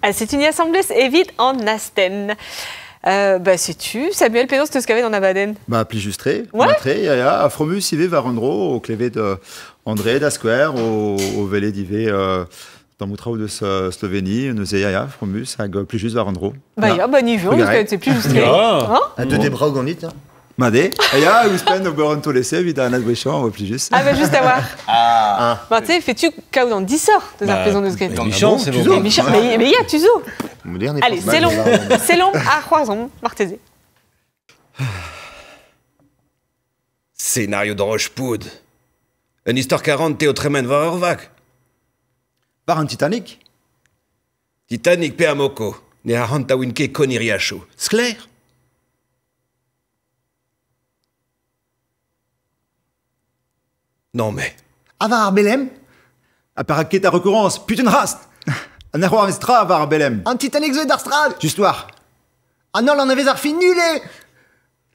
Ah, c'est une assemblée évite en Asten. Bah, sais-tu, Samuel Pédos, de ce qu'il y avait dans Abaden? Bah, plus justré. Ouais. Matré, à Fromus, il va Varandro, au clévé de André, d'Asquare, au Vélé d'Ivé, dans Moutrao de Slovénie, nous ayons Fromus, avec plus juste Varandro. Bah, il y a bon niveau, c'est plus juste. Un deux des bras au gondit, hein. Madé, et à Ouspen, au Beron Tolessé, vite à Nadwéchan, au plus juste. Ah, bah, juste à voir. Bah, tu sais, fais-tu cao dans 10 sorts de la prison de ce Dans Michon, c'est bon. Mais il y a, tu zo. Moderne et Allez, c'est long à Croison, Martézé. Scénario de Rochepoud. Une histoire 40 Théo Tremen Varorvac. Par un Titanic. Titanic pe amoko. Ne a hanta winke koniriacho. Sclair. Non mais. Avar Belém, À paraquet à recurrence, putain de race. Un erreur extra à Varbelem. un Titanic Zoé d'Arstrad. Justoire. Ah non, là, on avait zarfi nulé.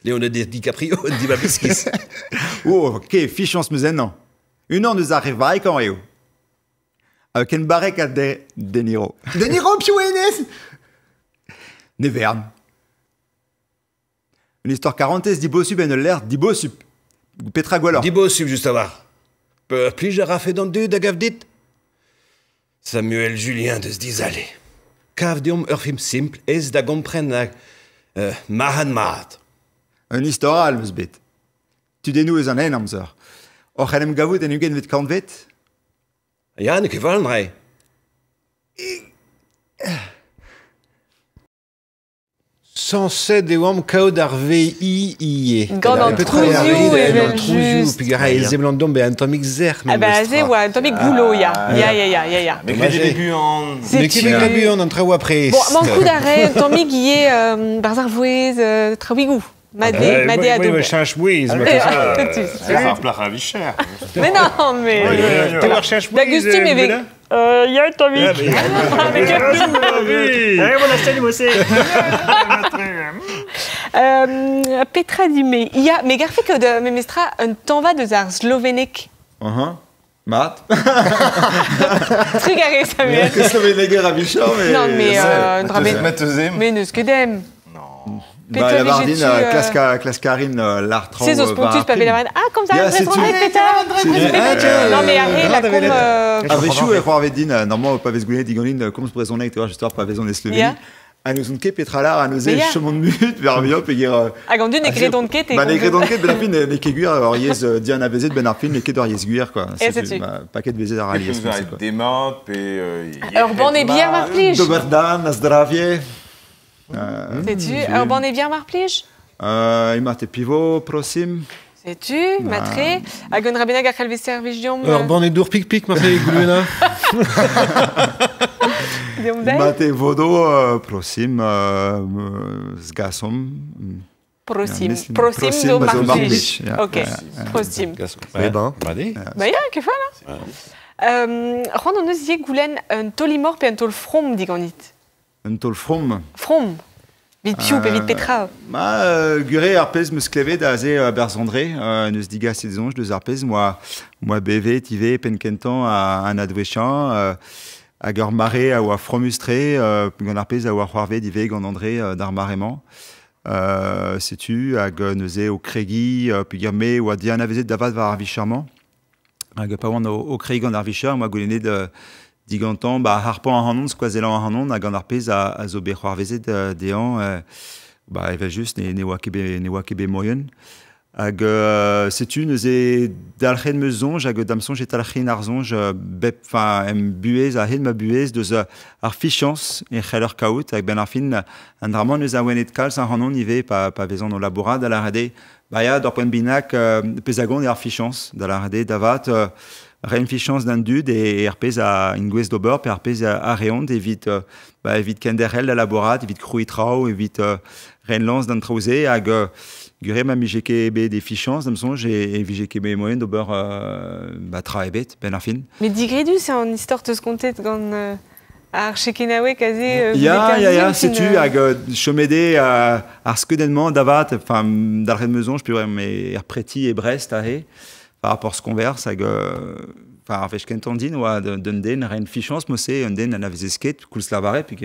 Leonardo DiCaprio, dit Babiskis. Oh, ok, fichance me non. Une heure nous arrive à quand est où? Avec une barrique à De Niro. De Niro Piouenes. Neverne. Une histoire 40 d'Ibosub et l'air d'Ibosub. Petra Gualor. Dibo sub juste à voir. Peu plus j'ai rafé dans deux d'Agavdit. Samuel Julien de se disait. Cavdium film simple es da comprendre Mahan Mahat. Une histoire almsbit. Tu dénoues les années, Namzer. Och, elle me gavout et nugen vit kanvet. Ja, ne gevallen rei. Censé de wam kao d'arve i. Gant an trouziou e vel just. Puis gara ez eblandom be antomik zer. Ah, bah, c'est ouais, Atomic Boulot, ya. Mais les débuts en... Mais qui veut début en entrée ou après? Bon, manque d'arrêt, Atomic y est Barzar Vouez, Trawigou. Madé à Oui, dos. mais change oui. C'est un plat ravisseur. Mais non, mais. Tu vas rechercher D'Agustin, mais avec. Il y a Atomic. Petra dit, mais il y a. Mais garfi que de Memestra, un temps va de Zar Slovénique. Mat. Truc arrêt, Samuel. Qu'est-ce que les gars ravichants, mais. Non, mais. Mais Mais ne ce que d'aime. Bah, la Vardine, Clascarine, l'Artran. C'est au spontus, pas la Ah, comme ça, Yeah, c'est Petra. Non, mais arrête, la com. Avec chou et Roarvedine, normalement, pas Vesgoulet, Digonine, comme se présente avec toi, j'espère pas Veson et Slovénie. À nous on Petra là, à nous chemin de mute, vers Biop et dire. À Gandune, les Grédonquet, et. Bah, les Grédonquet, Ben Arfin, les Kéguir, alors Yes, Diana Vezet, Ben Arfin, les Kédor Yes Guir, quoi. C'est paquet de Vezet à rallier. des maps et... Alors, bon, et bien, Marplige. Doberdan, Nazdravie. Sais-tu? Alors, bon, et bien, Marplige. Il m'a été pivot, prosim. Sais-tu? Matré. À Gonrabena, Gachalvé Servigium. Alors, bon, et dour pic-pic, ma fille, Goulena. Il m'a été vodo, prosim, sgasom. Prosim do Marplige. Ok, prosim. Eh ben. Bah, ya, que fa, là? Juan, on nous y goulen un tolimor pe un tol from, dit Ganit. Un tol from. From. Vite piou, pe vite Petra. Guré, arpez, me sklevé d'azé Berzandré, nous diga saison, je deux arpez, moi, BV, Tivé, Penkentan, à Nadwéchan, à Gormaré, à Fromustré, gon arpez, à Warvarvé, Divé, gon André, d'Armarément. Sais-tu, à Gonezé, au Crégui, puis Gamé, ou à Diana Vezet, d'Avad, va Arvicharment. À Gopawan, au Crégui, en Arvichar, moi, Gouléné de. Digantan, bah, harpan en hanon, squazelan en hanon, à Gandarpez, à Zobé, Roarvezet, Déan, bah, il va juste, ne wakebe moyen. Ag, sais-tu, nous est d'alchen meusonge, ag damson, j'ai talchen arzonge, bep, enfin, buez, a hen ma buez, de arfichance, et cheller kaut, ag ben arfin, un draman, nous a wenet kal, sans hanon, nivé, pas vaison au laborat, à la radé, bah, ya, d'orpoint binac, pesagon et arfichance, dans la radé, davat, Renfichance d'un dude et RPZ à Ingwes d'Ober, puis RPZ à Réonde, évite Kenderel, la laborat, évite Cruitrao, évite Renlance d'un Trausé, ag Guré ma mijekebe des fichance, d'un son, j'ai vijekebe moyen d'Ober, Traebet, Ben Arfin. Mais digrédu, c'est en histoire de ce compter quand à Archekenawe, quasi. Ya, sais-tu, ag Chomédé, Arskedennement, Davat, enfin, d'Alred Meson, je peux dire, mais Erpreti et Brest, par rapport à ce qu'on verse, enfin, avec Kentandin, ou d'un den, rien de fichance, moi, c'est un den, un avisesquet, cool slavare, puis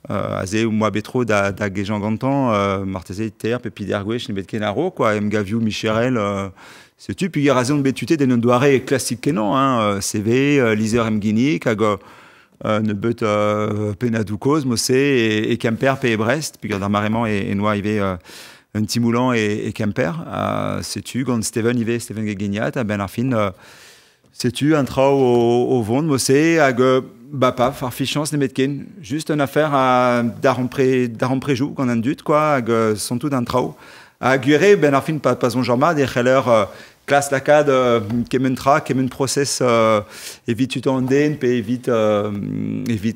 azé ou moi betro da gejan gantan martezé terre pepi dergouech nebet kenaro quoi mgaviou micherel c'est tu puis il y a raison de betuté des non doiré classique kenan hein CV liser mgini kago ne but penadoukos mossé et Kemper et Brest puis dans marrément et noa ivé un petit moulant et Kemper c'est tu gant Steven Gegeniat à Ben Arfin c'est tu un trao au vond mossé ag pas farfichance les metken juste une affaire à d'arromprejou qu'on a un dut quoi ag sont tout d'un trao à guérer Ben Arfin pas son jambard des heller classe la cad kemen process évite tu t'en den pe évite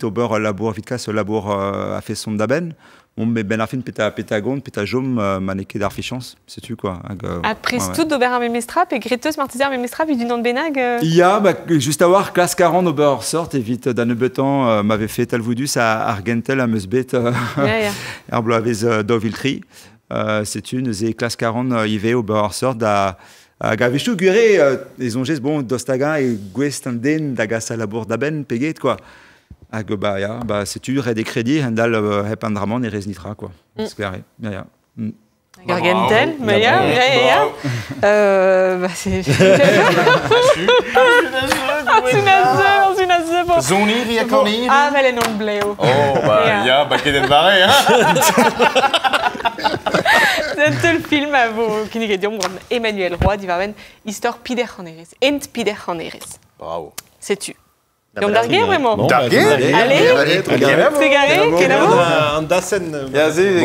au beurre labour vite casse labour a fait son d'aben bon mais Ben Arfin pétagonde pétajom maneke d'arfichance c'est tu quoi après tout d'Aubert Memestrap et Greteus Martiser Memestrap du nom de Benag il y a juste à voir classe 40 au beurre sorte évite d'un beton m'avait fait talvoudus à Argentel à Meusbet Herblo avec Doviltri c'est une des classe 40 IV au beurre sorte à Gavichou Guré les onges bon d'Ostaga et Guestanden d'Agas à la bourre d'Aben Peguet quoi c'est tu des crédits Handal Hepandraman et Resnitra quoi c'est clair Gargentel mais c'est Zonir y a Conir ah mais les noms bléo oh bah ya Keden Barré c'est le film à vous qui dit Emmanuel Roy d'Ivaven Histoire Pider Haneris Ent Pider Haneris bravo c'est tu donc Darguer vraiment Darguer allez c'est garé En dassen Yazé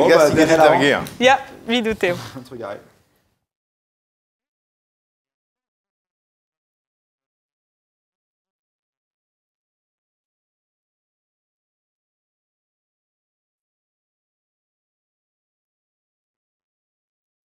Darguer ya vidéo